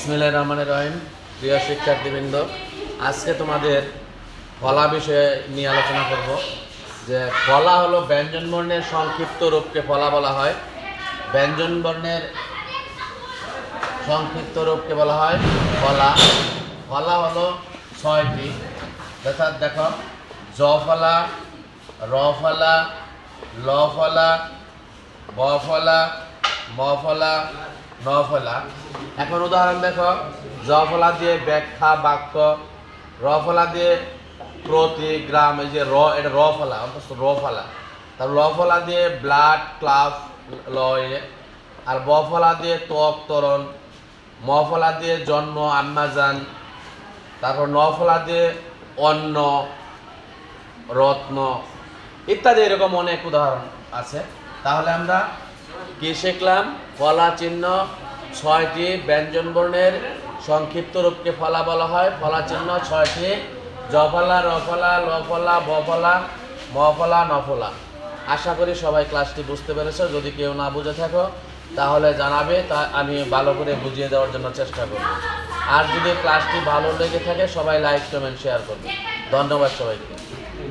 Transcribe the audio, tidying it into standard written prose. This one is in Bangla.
বিসমিল্লাহির রহমানির রহিম। প্রিয় শিক্ষার্থীবৃন্দ, আজকে তোমাদের ফলা বিষয়ে নিয়ে আলোচনা করব। যে ফলা হলো ব্যঞ্জন বর্ণের সংক্ষিপ্ত রূপকে ফলা বলা হয়। ব্যঞ্জন বর্ণের সংক্ষিপ্ত রূপকে বলা হয় ফলা। ফলা হলো 6টি। অর্থাৎ দেখো, জ ফলা, র ফলা, ল ফলা, ব ফলা, ম ফলা, ন ফলা। এখন উদাহরণ দেখো, জ ফলা দিয়ে ব্যাখ্যা বাক্য, র ফলা দিয়ে প্রতিগ্রাম, এই যে র, এটা র ফলা, অন্তত র ফলা। তার ল ফলা দিয়ে ব্লাড ক্লাব লয়ে, আর ব ফলা দিয়ে ত্বক তরণ, ম ফলা দিয়ে জন্ম আম্মাজান, তারপর ন ফলা দিয়ে অন্ন রত্ন ইত্যাদি, এরকম অনেক উদাহরণ আছে। তাহলে আমরা কি শিখলাম? ফলা চিহ্ন 6টি, ব্যঞ্জন বর্ণের সংক্ষিপ্ত রূপকে ফলা বলা হয়। ফলা চিহ্ন 6টি: জ ফলা, র ফলা, ল ফলা, ব ফলা, ম ফলা, ন ফলা। আশা করি সবাই ক্লাসটি বুঝতে পেরেছো। যদি কেউ না বুঝে থাকো তাহলে জানাবে, তা আমি ভালো করে বুঝিয়ে দেওয়ার জন্য চেষ্টা করব। আর যদি ক্লাসটি ভালো লেগে থাকে সবাই লাইক কমেন্ট শেয়ার করবে। ধন্যবাদ সবাইকে।